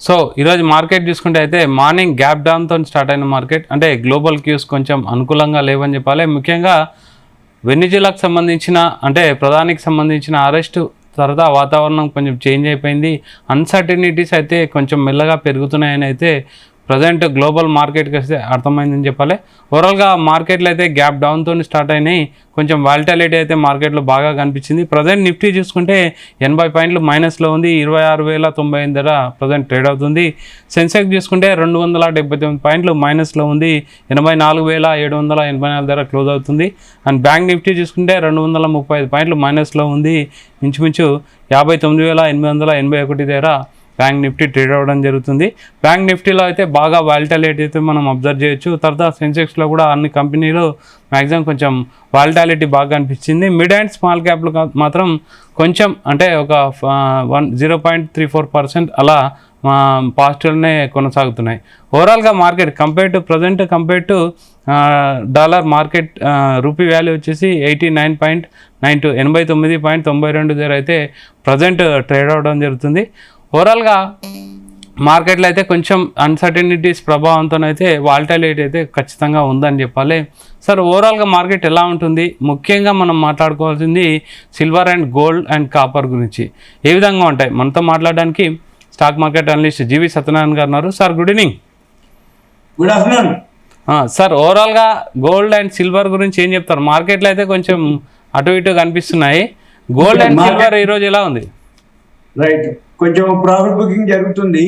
So ఈరోజు market చూసుకుంటే అయితే మార్నింగ్ గ్యాప్ డౌన్తో స్టార్ట్ అయిన మార్కెట్, అంటే గ్లోబల్ క్యూస్ కొంచెం అనుకూలంగా లేవని చెప్పాలి. ముఖ్యంగా వెనిజులాకు సంబంధించిన అంటే ప్రధానికి సంబంధించిన అరెస్టు తర్వాత వాతావరణం కొంచెం చేంజ్ అయిపోయింది. అన్సర్టనిటీస్ అయితే కొంచెం మెల్లగా పెరుగుతున్నాయని అయితే ప్రజెంట్ గ్లోబల్ మార్కెట్కి వస్తే అర్థమైందని చెప్పాలి. ఓవరాల్గా మార్కెట్లు అయితే గ్యాప్ డౌన్తో స్టార్ట్ అయినాయి. కొంచెం వాలిటాలిటీ అయితే మార్కెట్లో బాగా కనిపించింది. ప్రజెంట్ నిఫ్టీ చూసుకుంటే 80 పాయింట్లు మైనస్లో ఉంది. 26,098 ధర ప్రజెంట్ ట్రేడ్ అవుతుంది. సెన్సెక్స్ చూసుకుంటే 279 పాయింట్లు మైనస్లో ఉంది. 84,784 ధర క్లోజ్ అవుతుంది. అండ్ బ్యాంక్ నిఫ్టీ చూసుకుంటే 235 పాయింట్లు మైనస్లో ఉంది. ఇంచుమించు 59,881 ధర బ్యాంక్ నిఫ్టీ ట్రేడ్ అవ్వడం జరుగుతుంది. బ్యాంక్ నిఫ్టీలో అయితే బాగా వాలిటాలిటీ అయితే మనం అబ్జర్వ్ చేయొచ్చు. తర్వాత సెన్సెక్స్లో కూడా అన్ని కంపెనీలు మ్యాక్సిమం కొంచెం వాలిటాలిటీ బాగా అనిపించింది. మిడ్ అండ్ స్మాల్ క్యాప్లు మాత్రం కొంచెం అంటే ఒక 0.34% అలా పాజిటివ్నే కొనసాగుతున్నాయి. ఓవరాల్గా market compare to dollar market rupee value వచ్చేసి 89.92 89.92 ధర అయితే ప్రజెంట్ ట్రేడ్ అవ్వడం జరుగుతుంది. ఓవరాల్గా మార్కెట్లో అయితే కొంచెం అన్సర్టనిటీస్ ప్రభావంతో అయితే వాలిటాలిటీ అయితే ఖచ్చితంగా ఉందని చెప్పాలి. సార్ ఓవరాల్గా మార్కెట్ ఎలా ఉంటుంది? ముఖ్యంగా మనం మాట్లాడుకోవాల్సింది silver and gold and copper గురించి ఏ విధంగా ఉంటాయి. మనతో మాట్లాడడానికి stock market analyst G V Satyanarayana garu ఉన్నారు. Sir good evening. Good afternoon sir. ఓవరాల్గా గోల్డ్ అండ్ సిల్వర్ గురించి ఏం చెప్తారు? మార్కెట్లో అయితే కొంచెం అటు ఇటు కనిపిస్తున్నాయి. గోల్డ్ అండ్ సిల్వర్ ఈరోజు ఎలా ఉంది? రైట్, కొంచెం ప్రాఫిట్ బుకింగ్ జరుగుతుంది.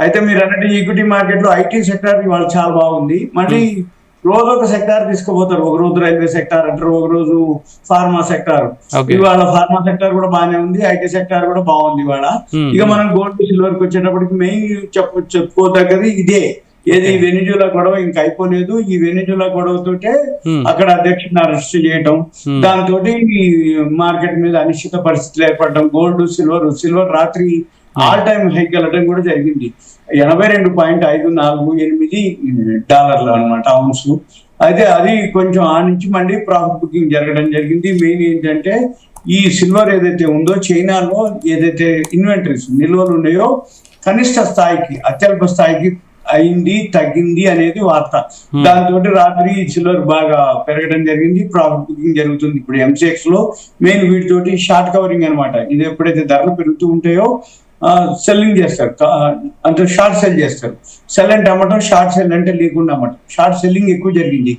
అయితే మీరు అన్నట్టు ఈక్విటీ మార్కెట్ లో ఐటీ సెక్టార్ ఇవాళ చాలా బాగుంది. మళ్ళీ రోజు ఒక సెక్టార్ తీసుకుపోతారు. ఒక రోజు రైల్వే సెక్టార్ అంటారు, ఒక రోజు ఫార్మా సెక్టార్. ఇవాళ ఫార్మా సెక్టార్ కూడా బాగానే ఉంది, ఐటీ సెక్టార్ కూడా బాగుంది ఇవాళ. ఇక మనం గోల్డ్ సిల్వర్కి వచ్చేటప్పటికి మెయిన్ చెప్పుకోదగ్గది ఇదే. ఏది వెనిజులా గొడవ ఇంకా అయిపోలేదు. ఈ వెనిజులా గొడవతోటే అక్కడ అధ్యక్షుడిని అరెస్ట్ చేయటం, దాంతో మార్కెట్ మీద అనిశ్చిత పరిస్థితులు ఏర్పడటం. గోల్డ్ సిల్వర్ రాత్రి ఆల్ టైమ్ హైక్ వెళ్ళడం కూడా జరిగింది. 82.548 అనమాట ఔన్స్. అయితే అది కొంచెం ఆ నుంచి మళ్ళీ ప్రాఫిట్ బుకింగ్ జరగడం జరిగింది. మెయిన్ ఏంటంటే ఈ సిల్వర్ ఏదైతే ఉందో చైనాలో ఏదైతే ఇన్వెంటరీస్ నిల్వలు ఉన్నాయో కనిష్ట స్థాయికి అత్యల్ప స్థాయికి అయింది, తగ్గింది అనేది వార్త. దాంతో రాత్రి సిల్వర్ బాగా పెరగడం జరిగింది, ప్రాఫిట్ బుకింగ్ జరుగుతుంది. ఇప్పుడు ఎంసెక్స్ లో మెయిన్ వీటితోటి షార్ట్ కవరింగ్ అనమాట. ఇది ఎప్పుడైతే ధరలు పెరుగుతూ ఉంటాయో సెల్లింగ్ చేస్తారు, అంటే షార్ట్ సెల్ చేస్తారు. సెల్ అంటే అమ్మటం, షార్ట్ సెల్ అంటే లేకుండా అమ్మటం. షార్ట్ సెల్లింగ్ ఎక్కువ జరిగింది.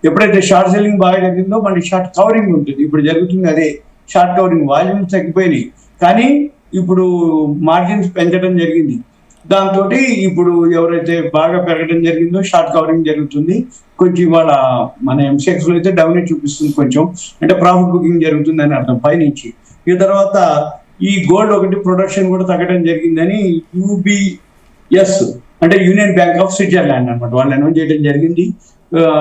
ఎప్పుడైతే షార్ట్ సెల్లింగ్ బాగా జరిగిందో మళ్ళీ షార్ట్ కవరింగ్ ఉంటుంది. ఇప్పుడు జరుగుతుంది అదే. షార్ట్ కవరింగ్ వాల్యూమ్స్ తగ్గిపోయినాయి, కానీ ఇప్పుడు మార్జిన్స్ పెంచడం జరిగింది. దాంతో ఇప్పుడు ఎవరైతే బాగా పెరగడం జరిగిందో షార్ట్ కవరింగ్ జరుగుతుంది. కొంచెం ఇవాళ మన ఎంసెక్స్ లో అయితే డౌన్ చూపిస్తుంది కొంచెం, అంటే ప్రాఫిట్ బుకింగ్ జరుగుతుంది అని అర్థం పైనుంచి. ఈ తర్వాత ఈ గోల్డ్ ఒకటి ప్రొడక్షన్ కూడా తగ్గడం జరిగిందని యూబిఎస్ అంటే యూనియన్ బ్యాంక్ ఆఫ్ స్విట్జర్లాండ్ అనమాట వాళ్ళు అనౌన్స్ చేయడం జరిగింది.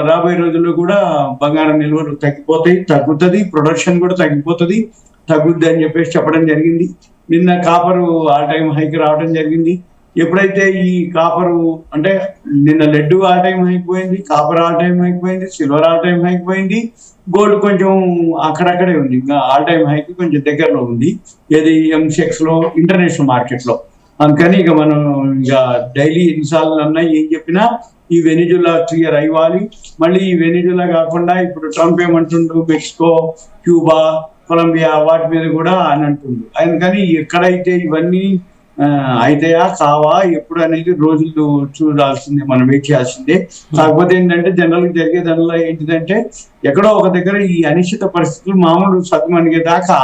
రాబోయే రోజుల్లో కూడా బంగారం నిల్వలు తగ్గుతుంది, ప్రొడక్షన్ కూడా తగ్గుద్ది అని చెప్పేసి చెప్పడం జరిగింది. నిన్న కాపరు ఆల్ టైమ్ హైక్ రావడం జరిగింది. ఎప్పుడైతే ఈ కాపరు అంటే నిన్న లెడ్ ఆల్ టైమ్ హైక్ పోయింది, కాపర్ ఆల్ టైమ్ హైక్ పోయింది, సిల్వర్ ఆల్ టైమ్ హైక్ పోయింది, గోల్డ్ కొంచెం అక్కడక్కడే ఉంది, ఇంకా ఆల్ టైమ్ హైక్ కొంచెం దగ్గరలో ఉంది. ఏది ఎంసెక్స్ లో ఇంటర్నేషనల్ మార్కెట్ లో. అందుకని ఇక మనం ఇక డైలీ ఎన్నిసార్లు అన్నా ఏం చెప్పినా ఈ వెనిజులా క్లియర్ అయ్యాలి. మళ్ళీ ఈ వెనిజులా కాకుండా ఇప్పుడు ట్రంప్ ఏమంటుండు, మెక్సికో, క్యూబా, కొలంబియా వాటి మీద కూడా అని అంటుండు. అందుకని ఎక్కడైతే ఇవన్నీ అయితాయా కావా ఎప్పుడు అనేది రోజులు చూడాల్సిందే, మనం వెయిట్ చేయాల్సిందే. కాకపోతే ఏంటంటే జనరల్ గా జరిగే దానిలో ఏంటిదంటే ఎక్కడో ఒక దగ్గర ఈ అనిశ్చిత పరిస్థితులు మామూలు సగమనిగే దాకా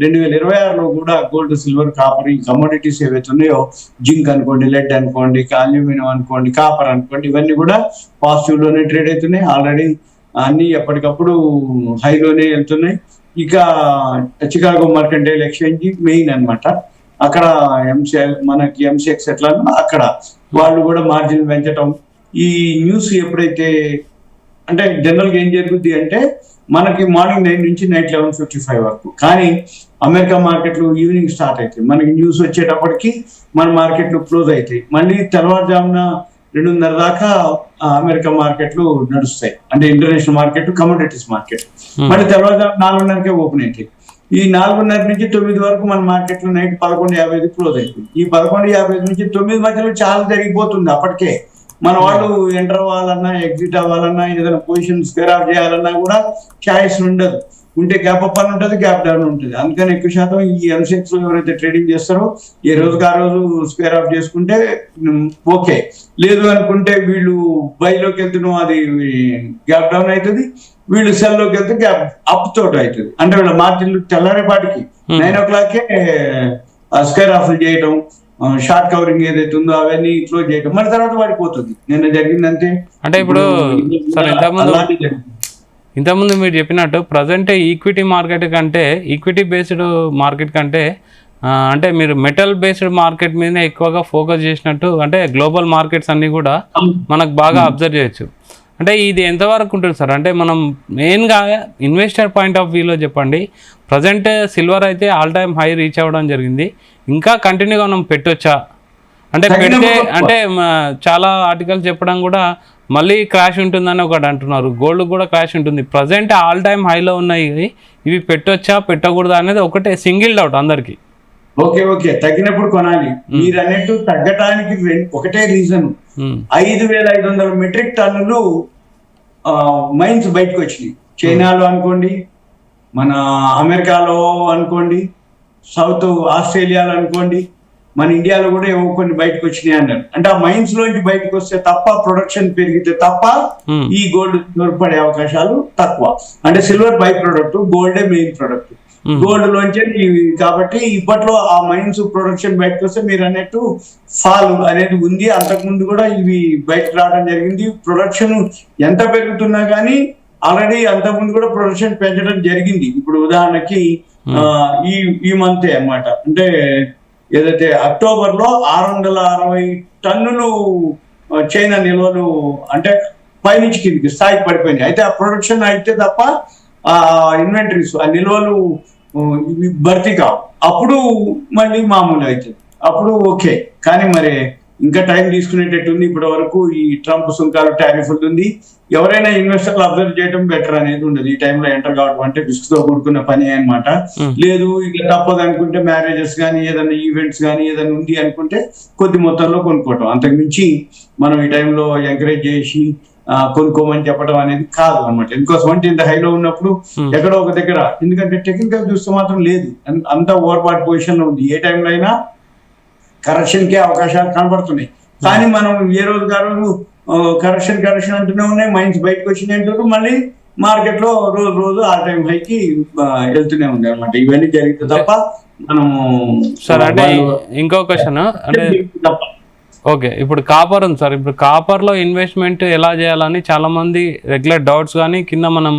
2026లో కూడా గోల్డ్, సిల్వర్, కాపర్ ఈ కమోడిటీస్ ఏవైతే ఉన్నాయో జింక్ అనుకోండి, లెడ్ అనుకోండి, అల్యూమినియం అనుకోండి, కాపర్ అనుకోండి, ఇవన్నీ కూడా పాజిటివ్ లోనే ట్రేడ్ అవుతున్నాయి. ఆల్రెడీ అన్ని ఎప్పటికప్పుడు హైలోనే వెళ్తున్నాయి. ఇక చికాగో మర్కంటైల్ ఎక్స్చేంజ్ మెయిన్ అనమాట. అక్కడ మనకి ఎంసెక్స్ ఎట్లా అక్కడ వాళ్ళు కూడా మార్జిన్ పెంచటం. ఈ న్యూస్ ఎప్పుడైతే అంటే జనరల్ గా ఏం జరుగుద్ది అంటే మనకి మార్నింగ్ 9 నుంచి నైట్ 11:55 వరకు, కానీ అమెరికా మార్కెట్లు ఈవినింగ్ స్టార్ట్ అవుతాయి. మనకి న్యూస్ వచ్చేటప్పటికి మన మార్కెట్లు క్లోజ్ అవుతాయి. మళ్ళీ తెల్లవారుజామున 2:30 దాకా అమెరికా మార్కెట్లు నడుస్తాయి, అంటే ఇంటర్నేషనల్ మార్కెట్, కమోడిటీస్ మార్కెట్. మళ్ళీ తెల్లవారుజామున 4:30కే ఓపెన్ అవుతాయి. ఈ 4:30 నుంచి 9 వరకు మన మార్కెట్లో నైట్ 11:50 క్లోజ్ అయిపోయింది. ఈ 11:50 నుంచి 9 మధ్యలో చాలా జరిగిపోతుంది. అప్పటికే మన వాళ్ళు ఎంటర్ అవ్వాలన్నా, ఎగ్జిట్ అవ్వాలన్నా, ఏదైనా పొజిషన్ స్క్వేర్ ఆఫ్ చేయాలన్నా కూడా ఛాయిస్ ఉండదు. ఉంటే గ్యాప్ అప్ అని ఉంటుంది, గ్యాప్ డౌన్ ఉంటుంది. అందుకని ఎక్కువ శాతం ఈ ఎంసెక్స్ ఎవరైతే ట్రేడింగ్ చేస్తారో ఏ రోజుకి ఆ రోజు స్క్వేర్ ఆఫ్ చేసుకుంటే ఓకే, లేదు అనుకుంటే వీళ్ళు బైలోకి వెళ్తున్నాం అది గ్యాప్ డౌన్ అవుతుంది, వీళ్ళు సెల్ లోకి వెళ్తే గ్యాప్ అప్ తోట అవుతుంది. అంటే వీళ్ళ మార్జిన్లు తెల్లారేపాటికి 9 o'clock స్క్వేర్ ఆఫ్ చేయటం, షార్ట్ కవరింగ్ ఏదైతే ఉందో అవన్నీ క్లోజ్ చేయటం, మరి తర్వాత పడిపోతుంది. నిన్న జరిగిందంటే అంటే ఇప్పుడు సార్ ఇంతకుముందు మీరు చెప్పినట్టు ప్రజెంట్ ఈక్విటీ మార్కెట్ కంటే, ఈక్విటీ బేస్డ్ మార్కెట్ కంటే అంటే మీరు మెటల్ బేస్డ్ మార్కెట్ మీదనే ఎక్కువగా ఫోకస్ చేసినట్టు, అంటే గ్లోబల్ మార్కెట్స్ అన్నీ కూడా మనకు బాగా అబ్జర్వ్ చేయొచ్చు. అంటే ఇది ఎంతవరకు ఉంటుంది సార్? అంటే మనం మెయిన్గా ఇన్వెస్టర్ పాయింట్ ఆఫ్ వ్యూలో చెప్పండి. ప్రజెంట్ సిల్వర్ అయితే ఆల్ టైమ్ హై రీచ్ అవ్వడం జరిగింది, ఇంకా కంటిన్యూగా మనం పెట్టొచ్చా? అంటే పెడితే అంటే చాలా ఆర్టికల్స్ చెప్పడం కూడా మళ్ళీ క్రాష్ ఉంటుందని ఒకటి అంటున్నారు, గోల్డ్ కూడా క్రాష్ ఉంటుంది. ప్రజెంట్ ఆల్ టైమ్ హైలో ఉన్నాయి, ఇవి పెట్టొచ్చా పెట్టకూడదా అనేది ఒకటే సింగిల్ డౌట్ అందరికి. ఓకే తగ్గినప్పుడు కొనాలి. మీరు అన్నట్టు తగ్గటానికి ఒకటే రీజన్, 5,500 మెట్రిక్ టన్నులు మైన్స్ బయటకు వచ్చినాయి. చైనాలో అనుకోండి, మన అమెరికాలో అనుకోండి, సౌత్ ఆస్ట్రేలియాలో అనుకోండి, మన ఇండియాలో కూడా ఏవో కొన్ని బయటకు వచ్చినాయి అన్నారు. అంటే ఆ మైన్స్ లోంచి బయటకు వస్తే తప్ప, ప్రొడక్షన్ పెరిగితే తప్ప ఈ గోల్డ్ దొరకపడే అవకాశాలు తక్కువ. అంటే సిల్వర్ బై ప్రొడక్ట్, గోల్డే మెయిన్ ప్రొడక్ట్. గోల్డ్ లోంచే కాబట్టి ఇప్పట్లో ఆ మైన్స్ ప్రొడక్షన్ బయటకు వస్తే మీరు అన్నట్టు ఫాల్ అనేది ఉంది. అంతకుముందు కూడా ఇవి బయటకు రావడం జరిగింది. ప్రొడక్షన్ ఎంత పెరుగుతున్నా కానీ ఆల్రెడీ అంతకుముందు కూడా ప్రొడక్షన్ పెంచడం జరిగింది. ఇప్పుడు ఉదాహరణకి ఈ మంతే అన్నమాట, అంటే ఏదైతే అక్టోబర్ లో 660 టన్నులు చైనా నిల్వలు అంటే పైనుంచి కిందికి స్థాయికి పడిపోయినాయి. అయితే ఆ ప్రొడక్షన్ అయితే తప్ప ఆ ఇన్వెంటరీస్, ఆ నిల్వలు భర్తీ కావు. అప్పుడు మళ్ళీ మామూలు అవుతుంది, అప్పుడు ఓకే. కానీ మరి ఇంకా టైం తీసుకునేటట్టుంది. ఇప్పటి వరకు ఈ ట్రంప్ సుంకాలు, టారిఫ్ ఉంది. ఎవరైనా ఇన్వెస్టర్లు అబ్జర్వ్ చేయడం బెటర్ అనేది ఉండదు. ఈ టైంలో ఎంటర్ కావడం అంటే రిస్క్ తో కూడుకున్న పని అనమాట. లేదు ఇక తప్పదు అనుకుంటే మ్యారేజెస్ కానీ, ఏదైనా ఈవెంట్స్ కానీ ఏదైనా ఉంది అనుకుంటే కొద్ది మొత్తంలో కొనుక్కోవటం, అంతకుమించి మనం ఈ టైంలో ఎంకరేజ్ చేసి కొనుక్కోమని చెప్పడం అనేది కాదు అనమాట. ఎందుకోసం అంటే ఇంత హైలో ఉన్నప్పుడు ఎక్కడో ఒక దగ్గర, ఎందుకంటే టెక్నికల్ చూస్తే మాత్రం లేదు, అంత ఓవర్బాట్ పొజిషన్ లో ఉంది. ఏ టైంలో అయినా కరెక్షన్ కే అవకాశాలు కనబడుతున్నాయి. కానీ మనం ఏ రోజు ఆ రోజు కరెక్షన్ అంటూనే ఉన్నాయి, మైన్స్ బయటకు వచ్చినాయి అంటారు, మళ్ళీ మార్కెట్ లో రోజు ఆల్ టైమ్ హైకి వెళ్తూనే ఉంది అనమాట. ఇవన్నీ జరిగితే తప్ప మనము సార్. అంటే ఇంకో క్వశ్చన్, అంటే ఓకే ఇప్పుడు కాపర్ ఉంది సార్. ఇప్పుడు కాపర్లో ఇన్వెస్ట్మెంట్ ఎలా చేయాలని చాలా మంది రెగ్యులర్ డౌట్స్, కానీ కింద మనం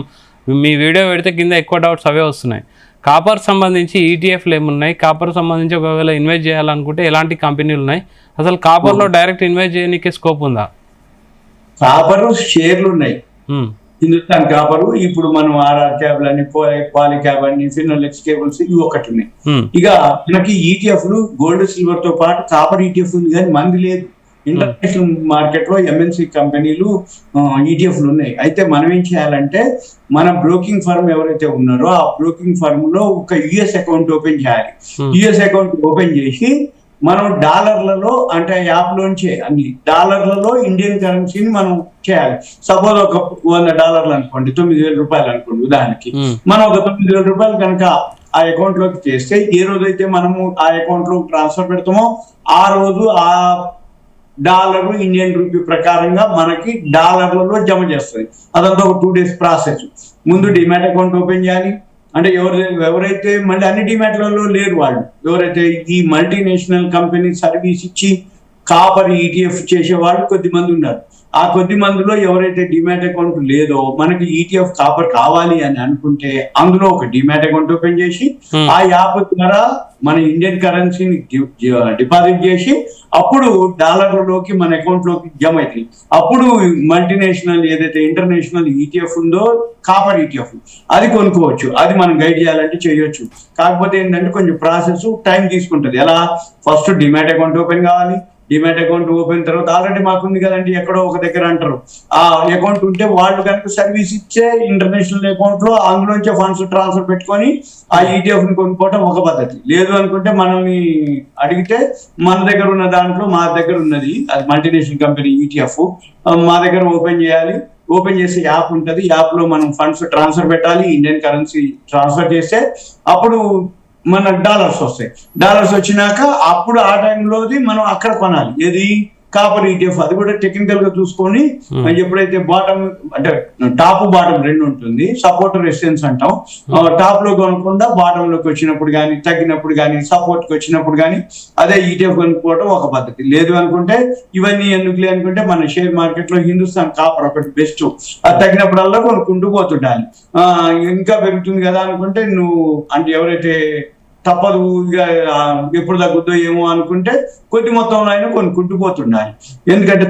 మీ వీడియో పెడితే కింద ఎక్కువ డౌట్స్ అవే వస్తున్నాయి. కాపర్ సంబంధించి ఈటీఎఫ్లు ఏమున్నాయి, కాపర్ సంబంధించి ఒకవేళ ఇన్వెస్ట్ చేయాలనుకుంటే ఎలాంటి కంపెనీలు ఉన్నాయి, అసలు కాపర్లో డైరెక్ట్ ఇన్వెస్ట్ చేయడానికి స్కోప్ ఉందా? కాపర్ షేర్లు ఉన్నాయి, హిందుస్థాన్ కాపరు. ఇప్పుడు మనం ఆర్ఆర్ క్యాబుల్ అని, పాలి క్యాబ్ అని, ఫినోలెక్స్ కేబుల్స్ ఇవి ఒకటి ఉన్నాయి. ఇక మనకి ఈటీఎఫ్లు గోల్డ్ సిల్వర్ తో పాటు కాపర్ ఈటీఎఫ్ ఉంది, కానీ మంది లేదు. ఇంటర్నేషనల్ మార్కెట్ లో ఎంఎన్సి కంపెనీలు ఈటీఎఫ్లు ఉన్నాయి. అయితే మనం ఏం చేయాలంటే, మన బ్రోకింగ్ ఫర్మ్ ఎవరైతే ఉన్నారో ఆ బ్రోకింగ్ ఫర్మ్ లో ఒక యుఎస్ అకౌంట్ ఓపెన్ చేయాలి. యుఎస్ అకౌంట్ ఓపెన్ చేసి మనం డాలర్లలో, అంటే యాప్ లోంచే అన్ని డాలర్లలో ఇండియన్ కరెన్సీని మనం చేయాలి. సపోజ్ ఒక $100 అనుకోండి, 9,000 రూపాయలు అనుకోండి ఉదాహరణకి. మనం ఒక 9,000 రూపాయలు కనుక ఆ అకౌంట్ లోకి చేస్తే, ఏ రోజైతే మనము ఆ అకౌంట్ లో ట్రాన్స్ఫర్ పెడతామో ఆ రోజు ఆ డాలర్ ఇండియన్ రూపీ ప్రకారంగా మనకి డాలర్లలో జమ చేస్తుంది. అదంతా ఒక 2 days ప్రాసెస్. ముందు డిమాట్ అకౌంట్ ఓపెన్ చేయాలి. అంటే ఎవరైతే మళ్ళీ అన్ని డిమాట్లలో లేరు వాళ్ళు, ఎవరైతే ఈ మల్టీనేషనల్ కంపెనీ సర్వీస్ ఇచ్చి కాపర్ ఈటీఎఫ్ చేసే వాళ్ళు కొద్ది మంది ఉన్నారు. ఆ కొద్ది మందిలో ఎవరైతే డిమాట్ అకౌంట్ లేదో, మనకి ఈటీఎఫ్ కాపర్ కావాలి అని అనుకుంటే అందులో ఒక డిమాట్ అకౌంట్ ఓపెన్ చేసి ఆ యాప్ ద్వారా మన ఇండియన్ కరెన్సీని డిపాజిట్ చేసి అప్పుడు డాలర్లలోకి మన అకౌంట్ లోకి జమ అవుతాయి. అప్పుడు మల్టీనేషనల్ ఏదైతే ఇంటర్నేషనల్ ఈటీఎఫ్ ఉందో కాపర్ ఈటీఎఫ్, అది కొనుక్కోవచ్చు. అది మనం గైడ్ చేయాలంటే చేయొచ్చు. కాకపోతే ఏంటంటే కొంచెం ప్రాసెస్ టైం తీసుకుంటుంది. ఎలా, ఫస్ట్ డిమాట్ అకౌంట్ ఓపెన్ కావాలి, డిమాట్ అకౌంట్ ఓపెన్ తర్వాత ఆల్రెడీ మాకుంది కదండి ఎక్కడో ఒక దగ్గర అంటారు. ఆ అకౌంట్ ఉంటే వాళ్ళు కనుక సర్వీస్ ఇచ్చే ఇంటర్నేషనల్ అకౌంట్ లో అందులోంచే ఫండ్స్ ట్రాన్స్ఫర్ పెట్టుకొని ఆ ETF ని కొనుక్కోవటం ఒక పద్ధతి. లేదు అనుకుంటే మనల్ని అడిగితే మన దగ్గర ఉన్న దాంట్లో మా దగ్గర ఉన్నది అది మల్టీనేషనల్ కంపెనీ ETF మా దగ్గర ఓపెన్ చేయాలి. ఓపెన్ చేసే యాప్ ఉంటుంది. యాప్ లో మనం ఫండ్స్ ట్రాన్స్ఫర్ పెట్టాలి. ఇండియన్ కరెన్సీ ట్రాన్స్ఫర్ చేస్తే అప్పుడు మన డాలర్స్ వస్తాయి. డాలర్స్ వచ్చినాక అప్పుడు ఆ టైంలోది మనం అక్కడ కొనాలి. ఏది కాపర్ ETF. అది కూడా టెక్నికల్ గా చూసుకొని ఎప్పుడైతే బాటమ్ అంటే టాప్ బాటమ్ రెండు ఉంటుంది. సపోర్ట్ రెసిస్టెన్స్ అంటాం. టాప్ లో కొనకుండా బాటమ్ లోకి వచ్చినప్పుడు కానీ తగ్గినప్పుడు కానీ సపోర్ట్ కి వచ్చినప్పుడు కానీ అదే ETF కొనుక్కోవడం ఒక పద్ధతి. లేదు అనుకుంటే ఇవన్నీ ఎందుకులే అనుకుంటే మన షేర్ మార్కెట్ లో హిందుస్థాన్ కాపర్ ఒకటి బెస్ట్. అది తగ్గినప్పుడల్లా కొనుక్కుంటూ పోతుండాలి. ఇంకా పెరుగుతుంది కదా అనుకుంటే నువ్వు అంటే ఎవరైతే తప్పదు ఇక ఎప్పుడు తగ్గుద్దో ఏమో అనుకుంటే కొద్ది మొత్తంలో అయినా కొనుక్కుంటూ పోతుండాలి. ఎందుకంటే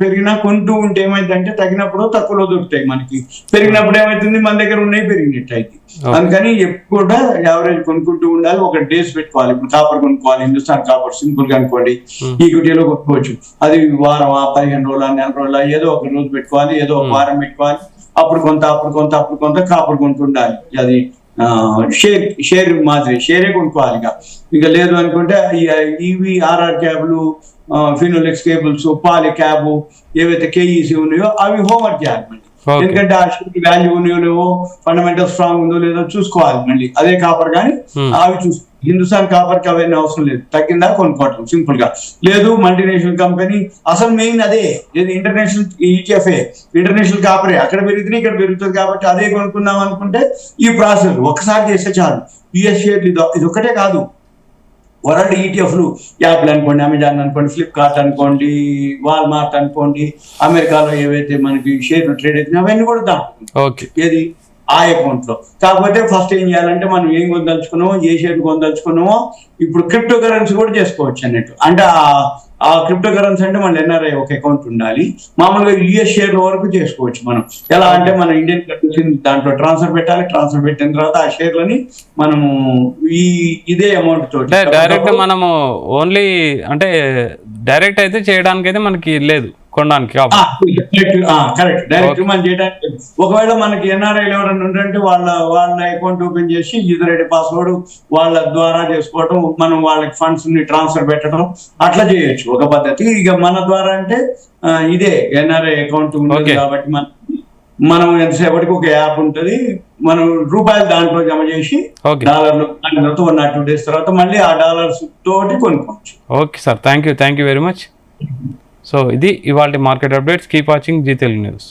పెరిగినా కొంటూ ఉంటే ఏమైందంటే తగినప్పుడు తక్కువలో దొరుకుతాయి మనకి, పెరిగినప్పుడు ఏమైతుంది మన దగ్గర ఉన్నాయి పెరిగినట్టు అయితే. అందుకని ఎప్పుడు కూడా యావరేజ్ కొనుక్కుంటూ ఉండాలి. ఒక డేస్ పెట్టుకోవాలి. ఇప్పుడు కాపర్ కొనుక్కోవాలి, హిందుస్థాన్ కాపర్ సింపుల్ గా అనుకోండి ఈక్విటీలో కొనుక్కోవచ్చు. అది వారం 15 రోజుల 4 రోజుల ఏదో ఒక రోజు పెట్టుకోవాలి, ఏదో ఒక వారం పెట్టుకోవాలి. అప్పుడు కొంత కాపర్ కొంటుండాలి. అది షేర్ మాదిరి షేరే కొనుక్కోవాలి. ఇక లేదు అనుకుంటే ఇవి RR క్యాబ్లు, ఫినోలెక్స్ కేబుల్స్, పాలి క్యాబ్ ఏవైతే KEC ఉన్నాయో అవి హోంవర్క్ చేయాలి మళ్ళీ. ఎందుకంటే ఆ షేర్ వాల్యూ ఉన్నాయో లేవో ఫండమెంటల్ స్ట్రాంగ్ ఉందో లేదో చూసుకోవాలి మళ్ళీ. అదే కాపర్ కానీ అవి చూసుకోవాలి. హిందుస్థాన్ కాపర్ కి అవన్నీ అవసరం లేదు. తగ్గిందా కొనుక్కోవటం సింపుల్ గా. లేదు మల్టీనేషనల్ కంపెనీ అసలు మెయిన్ అదే ఇంటర్నేషనల్ ETF ఇంటర్నేషనల్ కాపరే. అక్కడ పెరిగితే ఇక్కడ పెరుగుతుంది కాబట్టి అదే కొనుక్కుందాం అనుకుంటే ఈ ప్రాసెస్ ఒకసారి చేస్తే చాలు. US షేర్లు ఇది ఒక్కటే కాదు, వరల్డ్ ETFలు యాప్లు అనుకోండి, అమెజాన్ అనుకోండి, ఫ్లిప్కార్ట్ అనుకోండి, వాల్మార్ట్ అనుకోండి, అమెరికాలో ఏవైతే మనకి షేర్లు ట్రేడ్ అవుతున్నాయి అవన్నీ కూడా దాంట్లో ఏది ఆ అకౌంట్ లో. కాకపోతే ఫస్ట్ ఏం చేయాలంటే మనం ఏం కొనదలుచుకున్నామో ఏ షేర్ కొనదలుచుకున్నామో ఇప్పుడు క్రిప్టో కరెన్సీ కూడా చేసుకోవచ్చు అన్నట్టు. అంటే ఆ క్రిప్టో కరెన్సీ అంటే మన NRI ఒక అకౌంట్ ఉండాలి. మామూలుగా US షేర్ల వరకు చేసుకోవచ్చు మనం. ఎలా అంటే మన ఇండియన్ కరెన్సీ దాంట్లో ట్రాన్స్ఫర్ పెట్టాలి. ట్రాన్స్ఫర్ పెట్టిన తర్వాత ఆ షేర్లని మనము ఇదే అమౌంట్ తోటి డైరెక్ట్ మనము ఓన్లీ అంటే డైరెక్ట్ అయితే చేయడానికి అయితే మనకి లేదు కొనడానికి. కరెక్ట్ డైరెక్ట్ మనం చేయడానికి. ఒకవేళ మనకి NRI ఎవరైనా ఉంటే వాళ్ళ అకౌంట్ ఓపెన్ చేసి యూజర్ ఐడి పాస్వర్డ్ వాళ్ళ ద్వారా చేసుకోవడం, మనం వాళ్ళకి ఫండ్స్ ని ట్రాన్స్ఫర్ పెట్టడం అట్లా చేయొచ్చు ఒక పద్ధతి. ఇక మన ద్వారా అంటే ఇదే NRI అకౌంట్ ఉంటుంది కాబట్టి మనం ఎంతసేపటికి ఒక యాప్ ఉంటుంది. మనం రూపాయలు దాంట్లో జమ చేసి డాలర్లు 1 or 2 days తర్వాత మళ్ళీ ఆ డాలర్స్ తోటి కొనుక్కోవచ్చు. Okay sir, thank you very much. So ఇది ఇవాళ market updates. Keep watching Zee Telugu news.